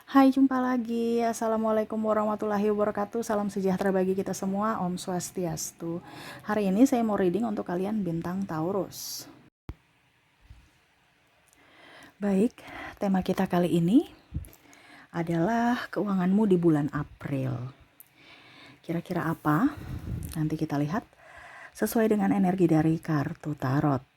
Hai, jumpa lagi. Assalamualaikum warahmatullahi wabarakatuh. Salam sejahtera bagi kita semua. Om Swastiastu. Hari ini saya mau reading untuk kalian bintang Taurus. Baik, tema kita kali ini adalah keuanganmu di bulan April. Kira-kira apa? Nanti kita lihat sesuai dengan energi dari kartu tarot.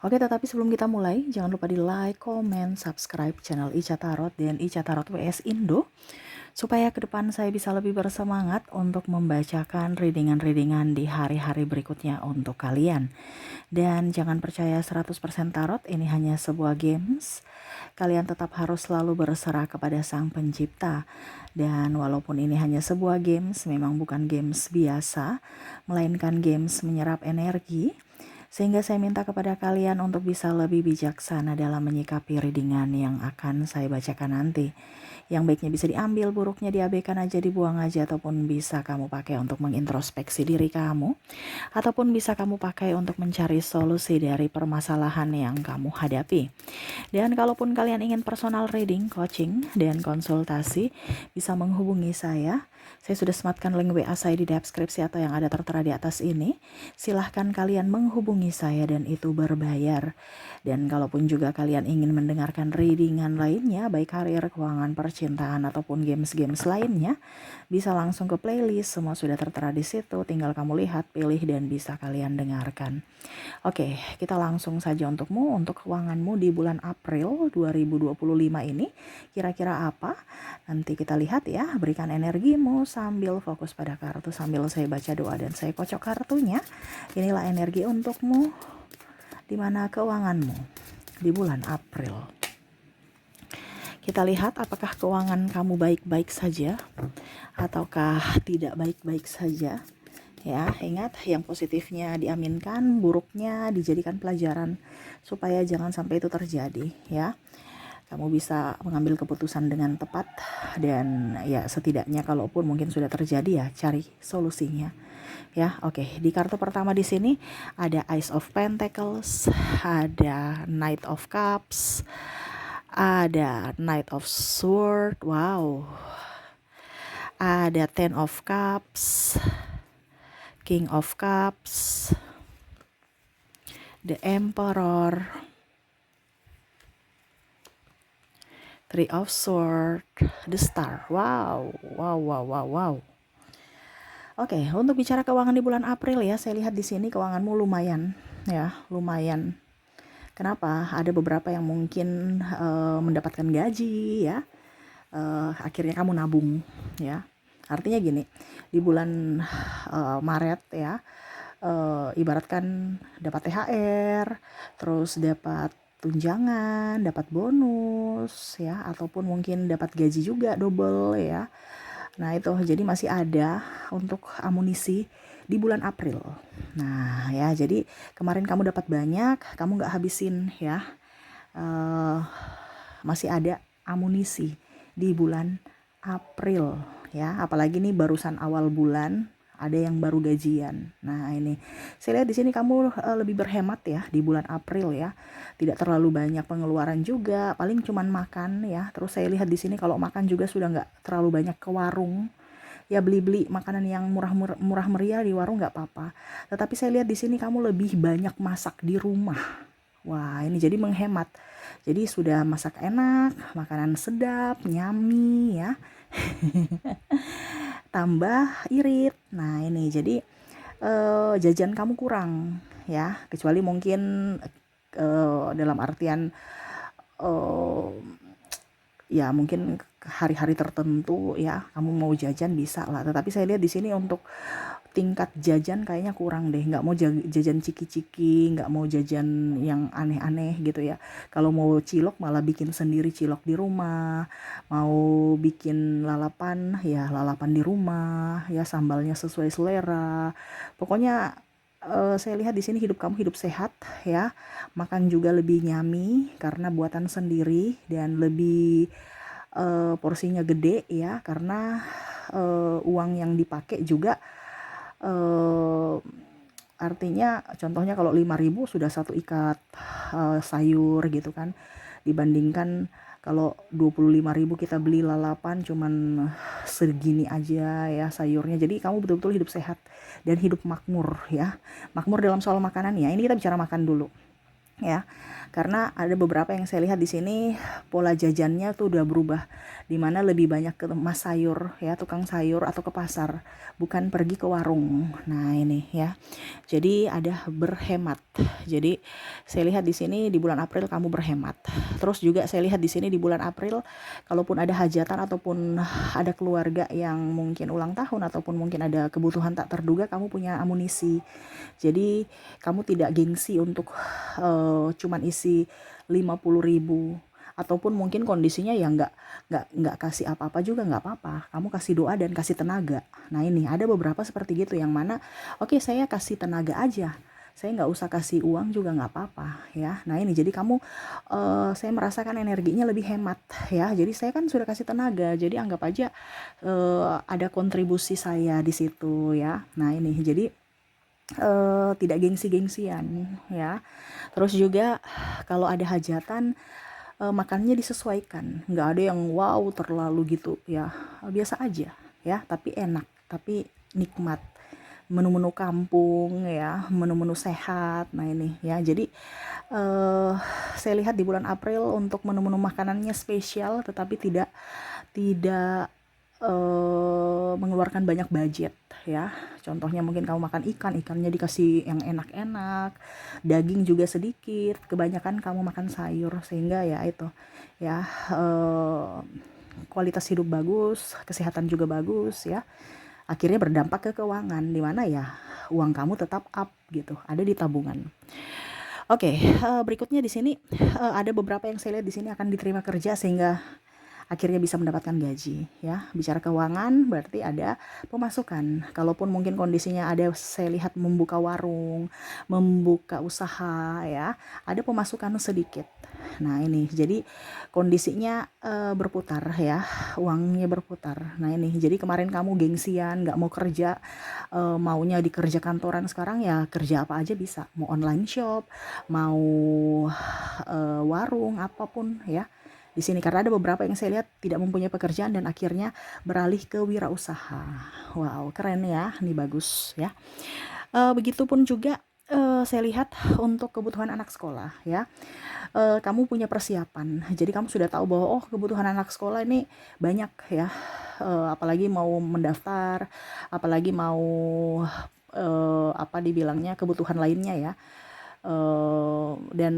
Oke, tetapi sebelum kita mulai, jangan lupa di like, comment, subscribe channel Ica Tarot dan Ica Tarot WS Indo, supaya ke depan saya bisa lebih bersemangat untuk membacakan readingan-readingan di hari-hari berikutnya untuk kalian. Dan jangan percaya 100% tarot, ini hanya sebuah games. Kalian tetap harus selalu berserah kepada Sang Pencipta. Dan walaupun ini hanya sebuah games, memang bukan games biasa, melainkan games menyerap energi. Sehingga saya minta kepada kalian untuk bisa lebih bijaksana dalam menyikapi readingan yang akan saya bacakan nanti. Yang baiknya bisa diambil, buruknya diabaikan aja, dibuang aja, ataupun bisa kamu pakai untuk mengintrospeksi diri kamu, ataupun bisa kamu pakai untuk mencari solusi dari permasalahan yang kamu hadapi. Dan kalaupun kalian ingin personal reading, coaching, dan konsultasi, bisa menghubungi saya. Saya sudah sematkan link WA saya di deskripsi atau yang ada tertera di atas ini. Silahkan kalian menghubungi saya dan itu berbayar. Dan kalaupun juga kalian ingin mendengarkan readingan lainnya, baik karir, keuangan, percintaan, ataupun games-games lainnya, bisa langsung ke playlist. Semua sudah tertera di situ. Tinggal kamu lihat, pilih, dan bisa kalian dengarkan. Oke, kita langsung saja untuk keuanganmu di bulan April 2025 ini. Kira-kira apa? Nanti kita lihat ya, berikan energimu sambil fokus pada kartu, sambil saya baca doa dan saya kocok kartunya. Inilah energi untukmu, di mana keuanganmu di bulan April. Kita lihat apakah keuangan kamu baik-baik saja ataukah tidak baik-baik saja. Ya, ingat yang positifnya diaminkan, buruknya dijadikan pelajaran supaya jangan sampai itu terjadi ya. Kamu bisa mengambil keputusan dengan tepat dan ya setidaknya kalaupun mungkin sudah terjadi ya cari solusinya. Ya, oke. Di kartu pertama di sini ada Ace of Pentacles, ada Knight of Cups, ada Knight of Sword, wow. Ada Ten of Cups, King of Cups, the Emperor, Three of Swords, the Star. Wow, wow, wow, wow, wow. Oke, untuk bicara keuangan di bulan April ya, saya lihat di sini keuanganmu lumayan, ya, lumayan. Kenapa? Ada beberapa yang mungkin mendapatkan gaji, ya. Akhirnya kamu nabung, ya. Artinya gini, di bulan Maret ya, ibaratkan dapat THR, terus dapat tunjangan, dapat bonus ya, ataupun mungkin dapat gaji juga double ya. Nah itu jadi masih ada untuk amunisi di bulan April. Nah ya, jadi kemarin kamu dapat banyak, kamu nggak habisin ya. Masih ada amunisi di bulan April ya, apalagi nih barusan awal bulan, ada yang baru gajian. Nah ini saya lihat di sini kamu lebih berhemat ya di bulan April ya, tidak terlalu banyak pengeluaran juga, paling cuman makan ya. Terus saya lihat di sini kalau makan juga sudah nggak terlalu banyak ke warung ya, beli-beli makanan yang murah meriah di warung nggak apa-apa. Tetapi saya lihat di sini kamu lebih banyak masak di rumah. Wah ini jadi menghemat. Jadi sudah masak enak, makanan sedap, nyami ya. Tambah irit. Nah ini jadi jajan kamu kurang ya, kecuali mungkin dalam artian ya mungkin hari-hari tertentu ya kamu mau jajan bisa lah. Tetapi saya lihat di sini untuk tingkat jajan kayaknya kurang deh, nggak mau jajan ciki-ciki, nggak mau jajan yang aneh-aneh gitu ya. Kalau mau cilok malah bikin sendiri cilok di rumah, mau bikin lalapan ya lalapan di rumah ya, sambalnya sesuai selera. Pokoknya saya lihat di sini hidup kamu hidup sehat ya, makan juga lebih nyami karena buatan sendiri dan lebih porsinya gede ya, karena uang yang dipakai juga artinya contohnya kalau 5.000 sudah satu ikat sayur gitu kan, dibandingkan Kalau 25.000 kita beli lalapan cuman segini aja ya sayurnya. Jadi kamu betul-betul hidup sehat dan hidup makmur ya. Makmur dalam soal makanan ya. Ini kita bicara makan dulu ya, karena ada beberapa yang saya lihat di sini pola jajannya tuh udah berubah, dimana lebih banyak ke mas sayur ya, tukang sayur atau ke pasar, bukan pergi ke warung. Nah ini ya, jadi ada berhemat. Jadi saya lihat di sini di bulan April kamu berhemat. Terus juga saya lihat di sini di bulan April, kalaupun ada hajatan ataupun ada keluarga yang mungkin ulang tahun ataupun mungkin ada kebutuhan tak terduga, kamu punya amunisi. Jadi kamu tidak gengsi untuk cuman isi 50.000, ataupun mungkin kondisinya ya nggak kasih apa-apa juga nggak apa-apa, kamu kasih doa dan kasih tenaga. Nah ini ada beberapa seperti gitu yang mana oke, saya kasih tenaga aja, saya nggak usah kasih uang juga nggak apa-apa ya. Nah ini jadi kamu saya merasakan energinya lebih hemat ya, jadi saya kan sudah kasih tenaga, jadi anggap aja ada kontribusi saya di situ ya. Nah ini jadi tidak gengsi-gengsian ya. Terus juga kalau ada hajatan makannya disesuaikan, nggak ada yang wow terlalu gitu ya, biasa aja ya, tapi enak, tapi nikmat, menu-menu kampung ya, menu-menu sehat. Nah ini ya, jadi saya lihat di bulan April untuk menu-menu makanannya spesial, tetapi tidak mengeluarkan banyak budget ya. Contohnya mungkin kamu makan ikannya dikasih yang enak-enak, daging juga sedikit, kebanyakan kamu makan sayur, sehingga ya itu ya kualitas hidup bagus, kesehatan juga bagus ya. Akhirnya berdampak ke keuangan, di mana ya uang kamu tetap up gitu, ada di tabungan. Oke, berikutnya di sini ada beberapa yang saya lihat di sini akan diterima kerja sehingga akhirnya bisa mendapatkan gaji ya. Bicara keuangan berarti ada pemasukan. Kalaupun mungkin kondisinya ada, saya lihat membuka warung, membuka usaha ya, ada pemasukan sedikit. Nah ini jadi kondisinya berputar ya, uangnya berputar. Nah ini jadi kemarin kamu gengsian nggak mau kerja, maunya dikerja kantoran, sekarang ya kerja apa aja bisa, mau online shop, mau warung, apapun ya di sini, karena ada beberapa yang saya lihat tidak mempunyai pekerjaan dan akhirnya beralih ke wirausaha. Wow, keren ya, ini bagus ya. Begitupun juga saya lihat untuk kebutuhan anak sekolah ya. Kamu punya persiapan, jadi kamu sudah tahu bahwa oh kebutuhan anak sekolah ini banyak ya. Apalagi mau mendaftar, apalagi mau apa dibilangnya, kebutuhan lainnya ya. Dan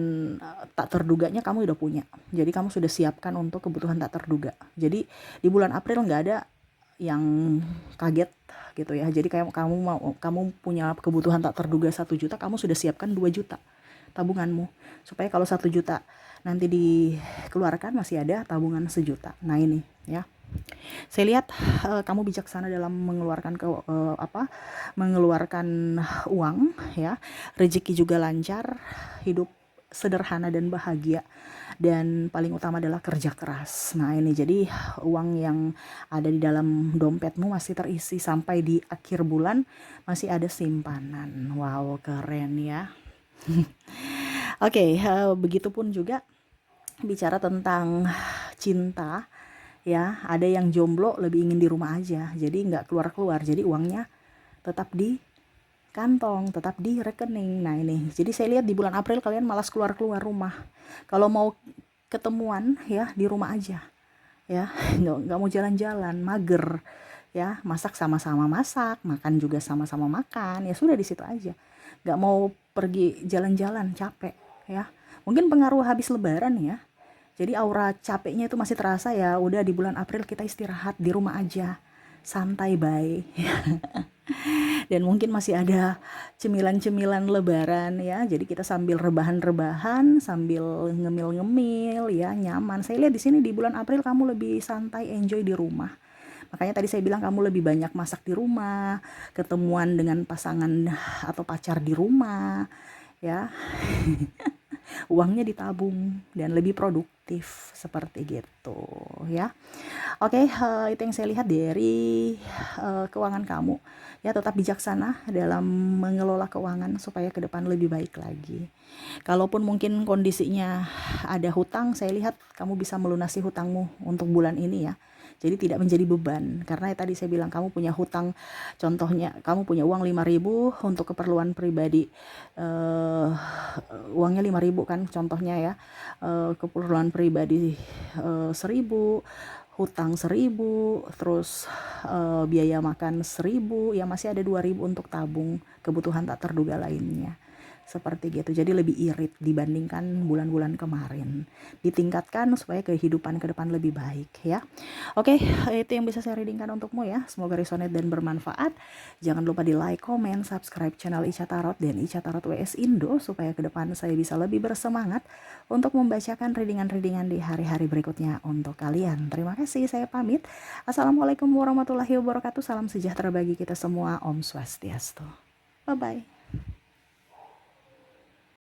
tak terduganya kamu udah punya, jadi kamu sudah siapkan untuk kebutuhan tak terduga. Jadi di bulan April nggak ada yang kaget gitu ya. Jadi kamu punya kebutuhan tak terduga 1 juta, kamu sudah siapkan 2 juta tabunganmu, supaya kalau 1 juta nanti dikeluarkan masih ada tabungan 1 juta. Nah ini ya, saya lihat kamu bijaksana dalam mengeluarkan uang ya. Rezeki juga lancar, hidup sederhana dan bahagia, dan paling utama adalah kerja keras. Nah ini jadi uang yang ada di dalam dompetmu masih terisi sampai di akhir bulan, masih ada simpanan. Wow, keren ya. Oke, begitupun juga bicara tentang cinta ya, ada yang jomblo lebih ingin di rumah aja, jadi nggak keluar-keluar, jadi uangnya tetap di kantong, tetap di rekening. Nah ini, jadi saya lihat di bulan April kalian malas keluar-keluar rumah, kalau mau ketemuan ya di rumah aja ya, nggak mau jalan-jalan, mager ya, masak sama-sama masak, makan juga sama-sama makan, ya sudah di situ aja, nggak mau pergi jalan-jalan, capek ya. Mungkin pengaruh habis lebaran ya, jadi aura capeknya itu masih terasa ya. Udah di bulan April kita istirahat di rumah aja, santai bye. Dan mungkin masih ada cemilan-cemilan lebaran ya. Jadi kita sambil rebahan-rebahan, sambil ngemil-ngemil ya, nyaman. Saya lihat di sini di bulan April kamu lebih santai, enjoy di rumah. Makanya tadi saya bilang kamu lebih banyak masak di rumah, ketemuan dengan pasangan atau pacar di rumah ya. Uangnya ditabung dan lebih produktif positif seperti gitu ya. Oke, itu yang saya lihat dari keuangan kamu. Ya, tetap bijaksana dalam mengelola keuangan supaya ke depan lebih baik lagi. Kalaupun mungkin kondisinya ada hutang, saya lihat kamu bisa melunasi hutangmu untuk bulan ini ya. Jadi tidak menjadi beban, karena tadi saya bilang kamu punya hutang, contohnya kamu punya uang 5.000 untuk keperluan pribadi, uangnya 5.000 kan contohnya ya, keperluan pribadi 1.000, hutang 1.000, terus biaya makan 1.000, ya masih ada 2.000 untuk tabung kebutuhan tak terduga lainnya. Seperti gitu, jadi lebih irit dibandingkan bulan-bulan kemarin. Ditingkatkan supaya kehidupan ke depan lebih baik ya. Oke, itu yang bisa saya readingkan untukmu ya. Semoga resonate dan bermanfaat. Jangan lupa di like, comment, subscribe channel Ica Tarot dan Ica Tarot WS Indo supaya ke depan saya bisa lebih bersemangat untuk membacakan readingan-readingan di hari-hari berikutnya untuk kalian. Terima kasih, saya pamit. Assalamualaikum warahmatullahi wabarakatuh. Salam sejahtera bagi kita semua. Om Swastiastu. Bye-bye.